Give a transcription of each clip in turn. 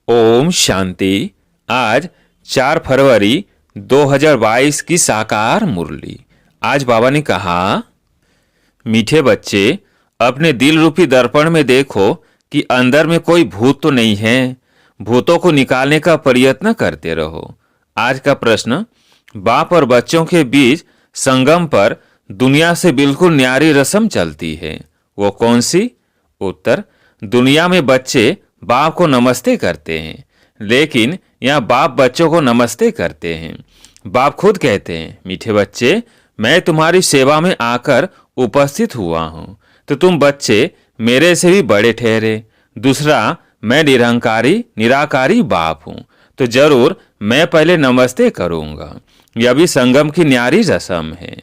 ओम शांति। आज 4 फरवरी 2022 की साकार मुरली। आज बाबा ने कहा, मीठे बच्चे, अपने दिल रूपी दर्पण में देखो कि अंदर में कोई भूत तो नहीं है। भूतों को निकालने का प्रयत्न करते रहो। आज का प्रश्न, बाप और बच्चों के बीच संगम पर दुनिया से बिल्कुल न्यारी रस्म चलती है, वो कौन सी? उत्तर, दुनिया में बच्चे बाप को नमस्ते करते हैं, लेकिन यहाँ बाप बच्चों को नमस्ते करते हैं। बाप खुद कहते हैं, मीठे बच्चे, मैं तुम्हारी सेवा में आकर उपस्थित हुआ हूँ, तो तुम बच्चे मेरे से भी बड़े ठहरे। दूसरा, मैं निराकारी बाप हूँ, तो जरूर मैं पहले नमस्ते करूँगा। यह भी संगम की न्यारी रस्म है।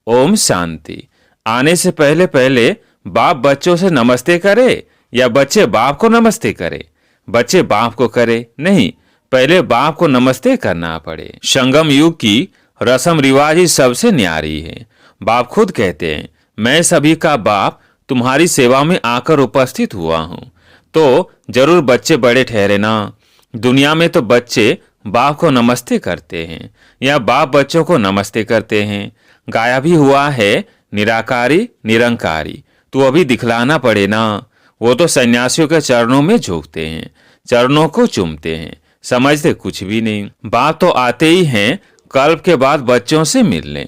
ओम शांति। आने से पहले पहले बाप बच्चों से नमस्ते करे या बच्चे बाप को नमस्ते करे? बच्चे बाप को करे? नहीं, पहले बाप को नमस्ते करना पड़े। संगम युग की रस्म रिवाज ही सबसे न्यारी है। बाप खुद कहते हैं, मैं सभी का बाप तुम्हारी सेवा में आकर उपस्थित हुआ हूँ, तो जरूर बच्चे बड़े ठहरे ना। दुनिया में तो बच्चे बाप को नमस्ते करते हैं या बाप बच्चों को नमस्ते करते हैं। गाया भी हुआ है, निरंकारी, तो अभी दिखलाना पड़े ना। वो तो सन्यासियों के चरणों में झुकते हैं, चरणों को चूमते हैं, समझते कुछ भी नहीं। बाप तो आते ही हैं कल्प के बाद बच्चों से मिलने।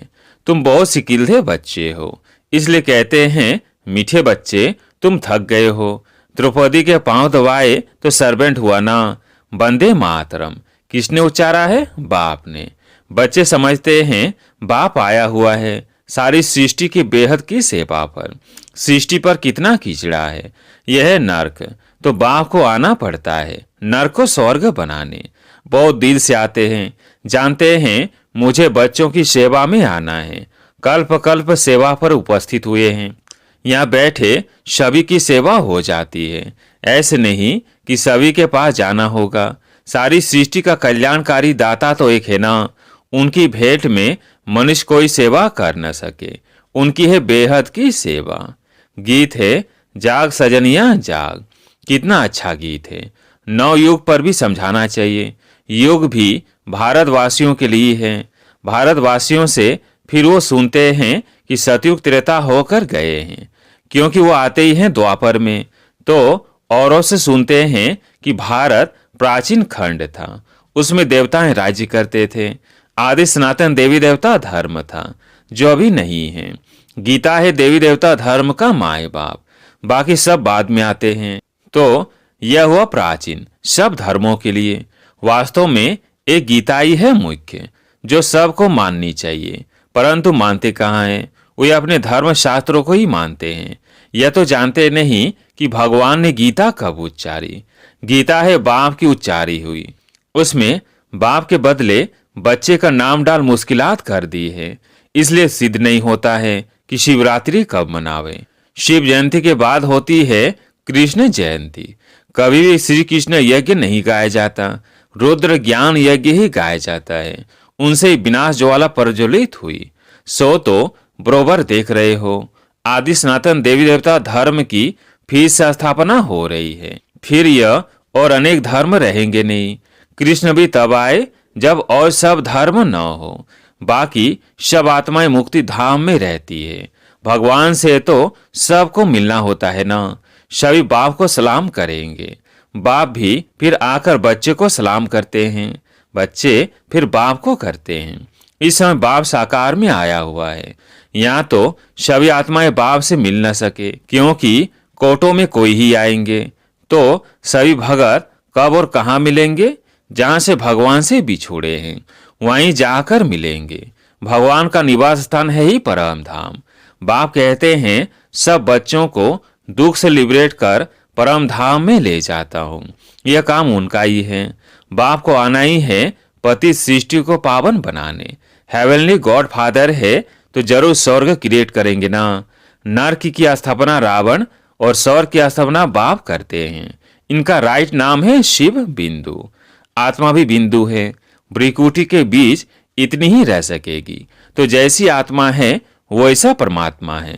तुम बहुत सिकिल्दे बच्चे हो, इसलिए कहते हैं, मीठे बच्चे, तुम थक गए हो। द्रौपदी के पांव दबाए तो सर्वेंट हुआ ना। वंदे मातरम किसने उच्चारा है? बाप ने। बच्चे समझते हैं बाप आया हुआ है सारी सृष्टि की बेहद की सेवा पर। सृष्टि पर कितना कीचड़ा है, यह है नर्क, तो बाप को आना पड़ता है नर्क को स्वर्ग बनाने। बहुत दिल से आते हैं, जानते हैं मुझे बच्चों की सेवा में आना है। कल्प कल्प सेवा पर उपस्थित हुए हैं, यहाँ बैठे सभी की सेवा हो जाती है। ऐसे नहीं कि सभी के पास जाना होगा। सारी सृष्टि का कल्याणकारी दाता तो एक है ना। उनकी भेंट में मनुष्य कोई सेवा कर न सके, उनकी है बेहद की सेवा। गीत है, जाग सजनिया जाग। कितना अच्छा गीत है। नव युग पर भी समझाना चाहिए। युग भी भारतवासियों के लिए है। भारतवासियों से फिर वो सुनते हैं कि सतयुग त्रेता होकर गए हैं, क्योंकि वो आते ही हैं द्वापर में। तो औरों से सुनते हैं कि भारत प्राचीन खंड था, उसमें देवताएं राज्य करते थे। आदि सनातन देवी देवता धर्म था, जो अभी नहीं है। गीता है देवी देवता धर्म का माए बाप, बाकी सब बाद में आते हैं। तो यह हुआ प्राचीन सब धर्मों के लिए। वास्तव में एक गीता ही है मुख्य, जो सबको माननी चाहिए, परंतु मानते कहाँ हैं? वे अपने धर्म शास्त्रों को ही मानते हैं। यह तो जानते नहीं कि भगवान ने गीता कब उच्चारी। गीता है बाप की उच्चारी हुई, उसमें बाप के बदले बच्चे का नाम डाल मुश्किलात कर दी है। इसलिए सिद्ध नहीं होता है कि शिवरात्रि कब मनावे। शिव जयंती के बाद होती है कृष्ण जयंती। कभी भी श्री कृष्ण यज्ञ नहीं गाया जाता, रुद्र ज्ञान यज्ञ ही गाया जाता है। उनसे विनाश ज्वाला प्रज्वलित हुई। सो तो बरोबर देख रहे हो, आदि सनातन देवी देवता धर्म की फिर से स्थापना हो रही है। फिर यह और अनेक धर्म रहेंगे नहीं। कृष्ण भी तब आए जब और सब धर्म न हो। बाकी सब आत्माएं मुक्ति धाम में रहती है। भगवान से तो सबको मिलना होता है ना। सभी बाप को सलाम करेंगे, बाप भी फिर आकर बच्चे को सलाम करते हैं, बच्चे फिर बाप को करते हैं। इस समय बाप साकार में आया हुआ है। यहाँ तो सभी आत्माएं बाप से मिल न सके, क्योंकि कोटों में कोई ही आएंगे। तो सभी भगत कब और कहाँ मिलेंगे? जहाँ से भगवान से बिछुड़े हैं वहीं जाकर मिलेंगे। भगवान का निवास स्थान है ही परम धाम। बाप कहते हैं, सब बच्चों को दुख से लिबरेट कर परम धाम में ले जाता हूँ। यह काम उनका ही है। बाप को आना ही है पति सृष्टि को पावन बनाने। हेवनली गॉड फादर है, तो जरूर स्वर्ग क्रिएट करेंगे ना। नर्क की स्थापना रावण और स्वर्ग की स्थापना बाप करते हैं। इनका राइट नाम है शिव बिंदु। आत्मा भी बिंदु है, ब्रिकुटी के बीच इतनी ही रह सकेगी। तो जैसी आत्मा है वैसा परमात्मा है।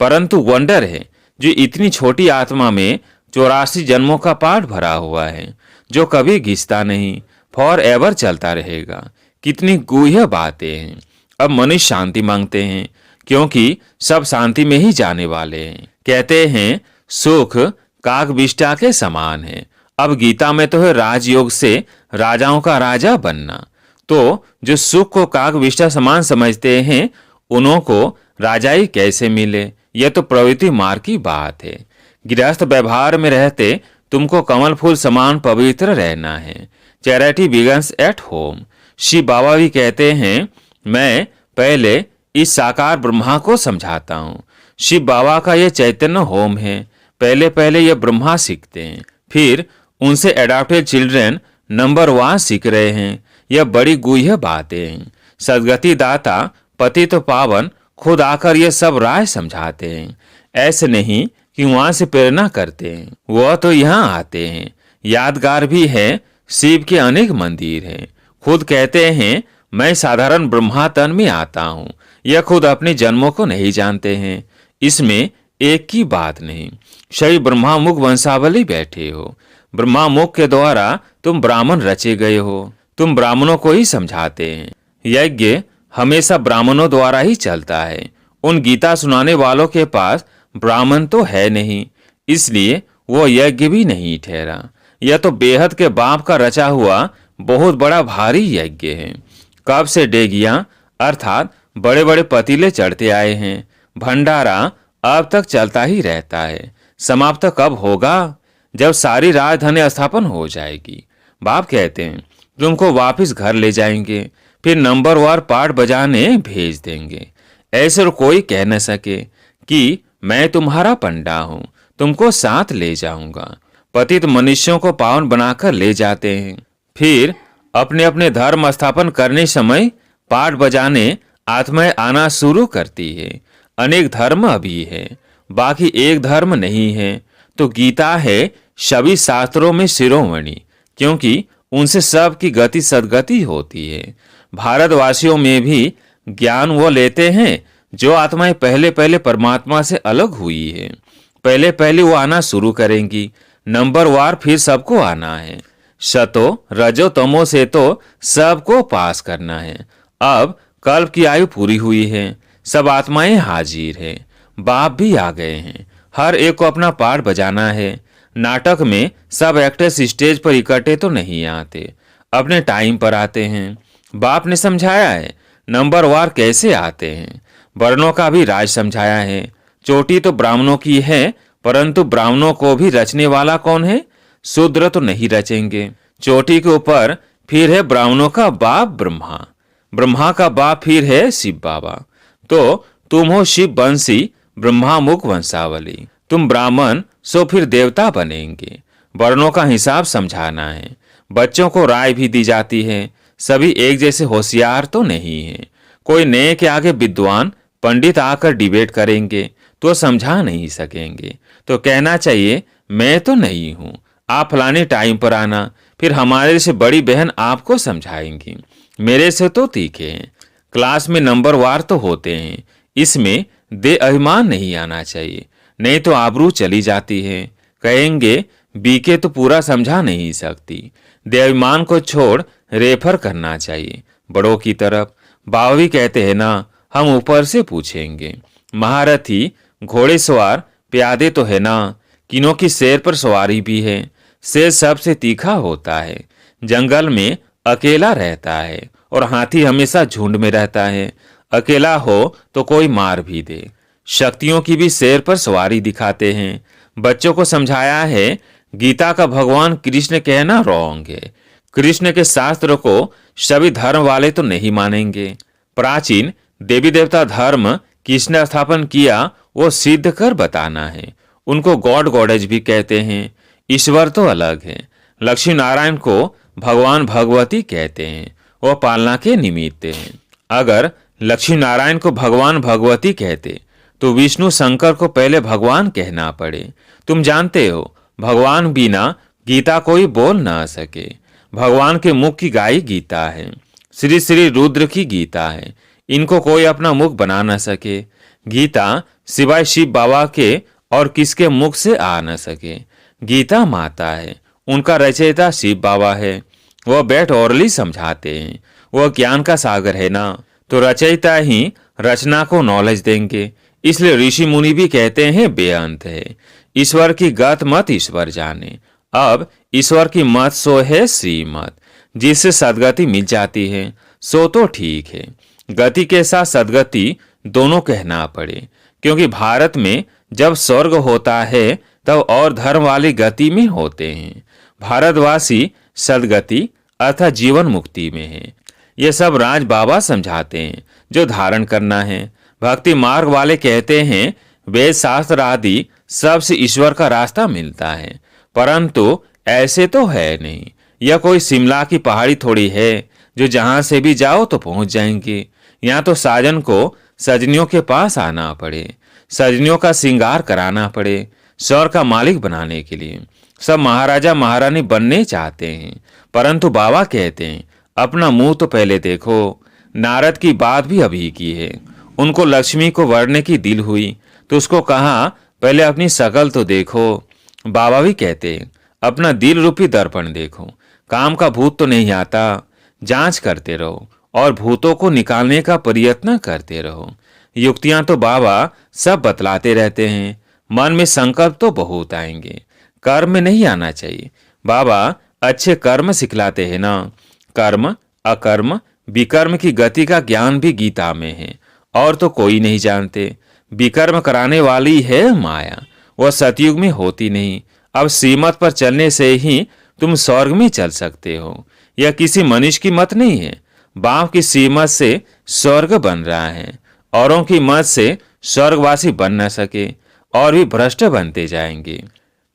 परंतु वंडर है, जो इतनी छोटी आत्मा में 84 जन्मों का पाठ भरा हुआ है। जो कभी घिसता नहीं, फॉर एवर चलता रहेगा। कितनी गूढ़ बातें हैं। अब मनुष्य शांति मांगते हैं, क्योंकि सब शांति में ही जाने वाले हैं। कहते हैं सुख काकविष्टा के समान है। अब गीता में तो है राजयोग से राजाओं का राजा बनना। तो जो सुख को काकविष्टा समान समझते हैं, उन्हों को राजाई कैसे मिले? यह तो प्रवृत्ति मार्ग की बात है। गृहस्थ व्यवहार में रहते तुमको कमल फूल समान पवित्र रहना है। Charity begins at home. Shiv Baba भी कहते हैं, मैं पहले इस साकार ब्रह्मा को समझाता हूँ। शिव बाबा का यह चैतन्य होम है। पहले पहले यह ब्रह्मा सीखते हैं, फिर उनसे एडॉप्टेड चिल्ड्रन नंबर 1 सीख रहे हैं। यह बड़ी गूढ़ बातें हैं। सदगति दाता पति तो पावन खुद आकर यह सब राय समझाते हैं। ऐसे नहीं कि वहां से प्रेरणा करते हैं, वह तो यहाँ आते हैं। यादगार भी है, शिव के अनेक मंदिर हैं। खुद कहते हैं, मैं साधारण ब्रह्मा तन में आता हूँ। यह खुद अपने जन्मों को नहीं जानते हैं। इसमें एक की बात नहीं। सही ब्रह्मा मुख वंशावली बैठे हो। ब्रह्मा मुख के द्वारा तुम ब्राह्मण रचे गए हो। तुम ब्राह्मणों को ही समझाते हैं। यज्ञ हमेशा ब्राह्मणों द्वारा ही चलता है। उन गीता सुनाने वालों के पास ब्राह्मण तो है नहीं, इसलिए वो यज्ञ भी नहीं ठहरा। यह तो बेहद के बाप का रचा हुआ बहुत बड़ा भारी यज्ञ है। कब से डेगियां अर्थात बड़े बड़े पतीले चढ़ते आए हैं। भंडारा अब तक चलता ही रहता है। समाप्त कब होगा? जब सारी राजधानी स्थापन हो जाएगी। बाप कहते हैं, तुमको वापस घर ले जाएंगे, फिर नंबरवार पाठ बजाने भेज देंगे। ऐसे कोई कह न सके कि मैं तुम्हारा पंडा हूं, तुमको साथ ले जाऊंगा। पतित मनुष्यों को पावन बनाकर ले जाते हैं, फिर अपने अपने धर्म स्थापन करने समय पाठ बजाने आत्माएं आना शुरू करती है। अनेक धर्म अभी है, बाकी एक धर्म नहीं है। तो गीता है सभी शास्त्रों में शिरोमणि, क्योंकि उनसे सब की गति सदगति होती है। भारतवासियों में भी ज्ञान वो लेते हैं जो आत्माएं पहले पहले परमात्मा से अलग हुई है। पहले पहले वो आना शुरू करेंगी, नंबरवार फिर सबको आना है। शतो रजो तमो से तो सबको पास करना है। अब कल्प की आयु पूरी हुई है, सब आत्माएं हाजिर हैं। बाप भी आ गए हैं। हर एक को अपना पाठ बजाना है। नाटक में सब एक्टर्स स्टेज पर इकट्ठे तो नहीं आते, अपने टाइम पर आते हैं। बाप ने समझाया है नंबरवार कैसे आते हैं। वर्णों का भी राज समझाया है। चोटी तो ब्राह्मणों की है, परंतु ब्राह्मणों को भी रचने वाला कौन है? शूद्र तो नहीं रचेंगे। चोटी के ऊपर फिर है ब्राह्मणों का बाप ब्रह्मा, ब्रह्मा का बाप फिर है शिव बाबा। तो तुम हो शिव वंशी, ब्रह्मा मुख वंशावली। तुम ब्राह्मण सो फिर देवता बनेंगे। वर्णों का हिसाब समझाना है। बच्चों को राय भी दी जाती है। सभी एक जैसे होशियार तो नहीं है। कोई नए के आगे विद्वान पंडित आकर डिबेट करेंगे तो समझा नहीं सकेंगे। तो कहना चाहिए, मैं तो नहीं हूं, आप फलाने टाइम पर आना, फिर हमारे से बड़ी बहन आपको समझाएंगी। मेरे से तो तीखे हैं। क्लास में नंबरवार तो होते हैं। इसमें दे अभिमान नहीं आना चाहिए, नहीं तो आबरू चली जाती है। कहेंगे बीके तो पूरा समझा नहीं सकती। दे अभिमान को छोड़ रेफर करना चाहिए बड़ों की तरफ। बाबा भी कहते हैं ना, हम ऊपर से पूछेंगे। महारथी घोड़ेसवार प्यादे तो है ना, किनों की शेर पर सवारी भी है। शेर सबसे तीखा होता है। जंगल में अकेला रहता है और हाथी हमेशा झुंड में रहता है। अकेला हो तो कोई मार भी दे। शक्तियों की भी शेर पर सवारी दिखाते हैं। बच्चों को समझाया है, गीता का भगवान कृष्ण कहना रॉन्ग है। कृष्ण के शास्त्र को सभी धर्म वाले तो नहीं मानेंगे। प्राचीन देवी देवता धर्म किसने स्थापन किया वो सिद्ध कर बताना है। उनको गॉड गॉडेज भी कहते हैं। ईश्वर तो अलग है। लक्ष्मी नारायण को भगवान भगवती कहते हैं, वो पालना के निमित्त हैं। अगर लक्ष्मी नारायण को भगवान भगवती कहते तो विष्णु शंकर को पहले भगवान कहना पड़े। तुम जानते हो भगवान बिना गीता कोई बोल ना सके। भगवान के मुख की गाई गीता है। श्री श्री रुद्र की गीता है। इनको कोई अपना मुख बना न सके। गीता सिवाय शिव बाबा के और किसके मुख से आ न सके। गीता माता है, उनका रचयिता शिव बाबा है। वह बैठ ओरली समझाते हैं। वह ज्ञान का सागर है ना, तो रचयिता ही रचना को नॉलेज देंगे। इसलिए ऋषि मुनि भी कहते हैं बेअंत है। ईश्वर की गत मत ईश्वर जाने। अब ईश्वर की मत सो है श्रीमत, जिससे सदगति मिल जाती है सो तो ठीक है। गति के साथ सदगति दोनों कहना पड़े, क्योंकि भारत में जब स्वर्ग होता है तब और धर्म वाली गति में होते हैं। भारतवासी सदगति अर्थात जीवन मुक्ति में है। ये सब राज बाबा समझाते हैं जो धारण करना है। भक्ति मार्ग वाले कहते हैं वेद शास्त्र आदि सबसे ईश्वर का रास्ता मिलता है, परंतु ऐसे तो है नहीं। यह कोई शिमला की पहाड़ी थोड़ी है जो जहां से भी जाओ तो पहुंच जाएंगे। यहाँ तो साजन को सजनियों के पास आना पड़े, सजनियों का श्रृंगार कराना पड़े। स्वर्ग का मालिक बनाने के लिए सब महाराजा महारानी बनने चाहते हैं, परंतु बाबा कहते हैं अपना मुंह तो पहले देखो। नारद की बात भी अभी की है। उनको लक्ष्मी को वरने की दिल हुई तो उसको कहा पहले अपनी शकल तो देखो। बाबा भी कहते हैं अपना दिल रूपी दर्पण देखो। काम का भूत तो नहीं आता, जांच करते रहो और भूतों को निकालने का प्रयत्न करते रहो। युक्तियां तो बाबा सब बतलाते रहते हैं। मन में संकल्प तो बहुत आएंगे, कर्म में नहीं आना चाहिए। बाबा अच्छे कर्म सिखलाते हैं ना। कर्म अकर्म विकर्म की गति का ज्ञान भी गीता में है, और तो कोई नहीं जानते। विकर्म कराने वाली है माया, वह सतयुग में होती नहीं। अब श्रीमत पर चलने से ही तुम स्वर्ग में चल सकते हो। यह किसी मनुष्य की मत नहीं है। बाप की श्रीमत से स्वर्ग बन रहा है, औरों की मत से स्वर्गवासी बन न सके और भी भ्रष्ट बनते जाएंगे।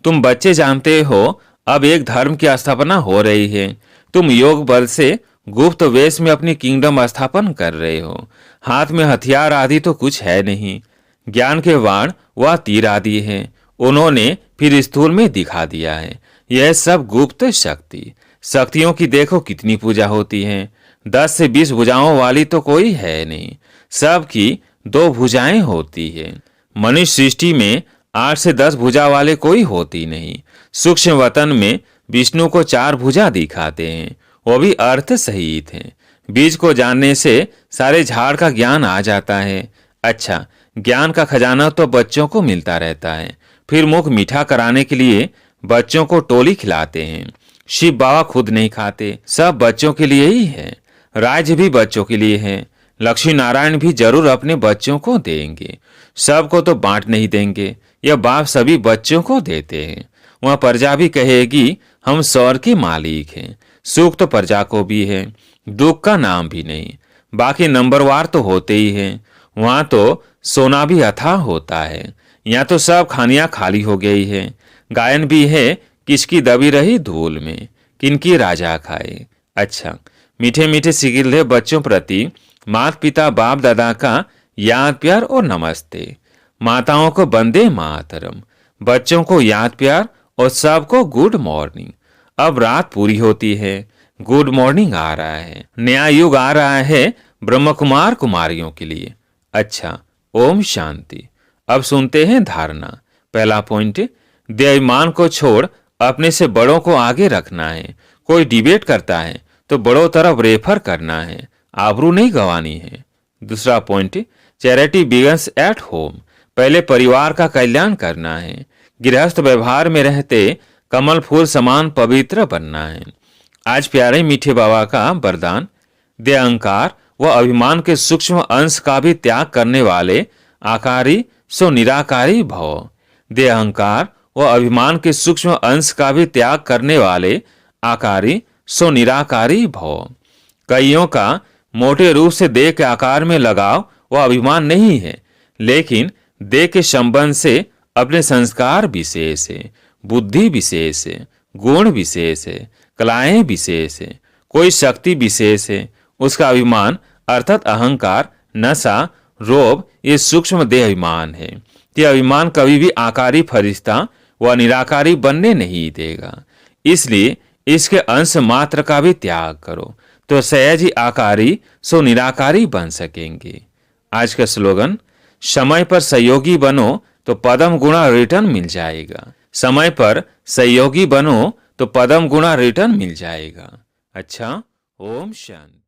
तुम बच्चे जानते हो अब एक धर्म की स्थापना हो रही है। तुम योग बल से गुप्त वेश में अपनी किंगडम स्थापन कर रहे हो। हाथ में हथियार आदि तो कुछ है नहीं। ज्ञान के वाण व तीर आदि है, उन्होंने फिर स्थूल में दिखा दिया है। यह सब गुप्त शक्ति। शक्तियों की देखो कितनी पूजा होती है। 10 से 20 भुजाओं वाली तो कोई है नहीं, सबकी 2 भुजाएं होती है। मनुष्य सृष्टि में 8 से 10 भुजा वाले कोई होती नहीं। सूक्ष्म वतन में विष्णु को 4 भुजा दिखाते हैं, वो भी अर्थ सहित है। बीज को जानने से सारे झाड़ का ज्ञान आ जाता है। अच्छा, ज्ञान का खजाना तो बच्चों को मिलता रहता है, फिर मुख मीठा कराने के लिए बच्चों को टोली खिलाते हैं। शिव बाबा खुद नहीं खाते, सब बच्चों के लिए ही है। राज्य भी बच्चों के लिए है। लक्ष्मी नारायण भी जरूर अपने बच्चों को देंगे, सबको तो बांट नहीं देंगे। यह बाप सभी बच्चों को देते हैं। वह प्रजा भी कहेगी हम स्वर्ग के मालिक हैं। सुख तो प्रजा को भी है, दुख का नाम भी नहीं। बाकी नंबरवार तो होते ही हैं। वहां तो सोना भी अथाह होता है, यहाँ तो सब खानियां खाली हो गई है। गायन भी है किसकी दबी रही धूल में, किनकी राजा खाए। अच्छा, मीठे मीठे सिगिल्दे बच्चों प्रति माता पिता बाप दादा का याद प्यार और नमस्ते। माताओं को बंदे मातरम, बच्चों को याद प्यार और सबको गुड मॉर्निंग। अब रात पूरी होती है, गुड मॉर्निंग आ रहा है, नया युग आ रहा है ब्रह्म कुमार कुमारियों के लिए। अच्छा, ओम शांति। अब सुनते हैं धारणा। पहला पॉइंट, देहाभिमान को छोड़ अपने से बड़ों को आगे रखना है। कोई डिबेट करता है तो बड़ों तरफ रेफर करना है, आबरू नहीं गंवानी है। दूसरा point, charity begins at home. पहले परिवार का कल्याण करना है। गृहस्थ व्यवहार में रहते कमल फूल समान पवित्र बनना है। आज प्यारे मीठे बाबा का वरदान, दे अहंकार व अभिमान के सूक्ष्म अंश का भी त्याग करने वाले आकारी सो निराकारी भव। दे अहंकार व अभिमान के सूक्ष्म अंश का भी त्याग करने वाले आकारी सो निराकारी भव। कईयों का मोटे रूप से देह के आकार में लगाव व अभिमान नहीं है, लेकिन देह के संबंध से अपने संस्कार विशेष है, बुद्धि विशेष है, गुण विशेष है, कलाएं विशेष है, कोई शक्ति विशेष है। उसका अभिमान अर्थात अहंकार, नशा, रोब ये सूक्ष्म देह अभिमान है। यह अभिमान कभी भी आकारी फरिश्ता व निराकारी बनने नहीं देगा। इसलिए इसके अंश मात्र का भी त्याग करो तो सहज ही आकारी सो निराकारी बन सकेंगे। आज का स्लोगन, समय पर सहयोगी बनो तो पदम गुणा रिटर्न मिल जाएगा। समय पर सहयोगी बनो तो पदम गुणा रिटर्न मिल जाएगा। अच्छा, ओम शांति।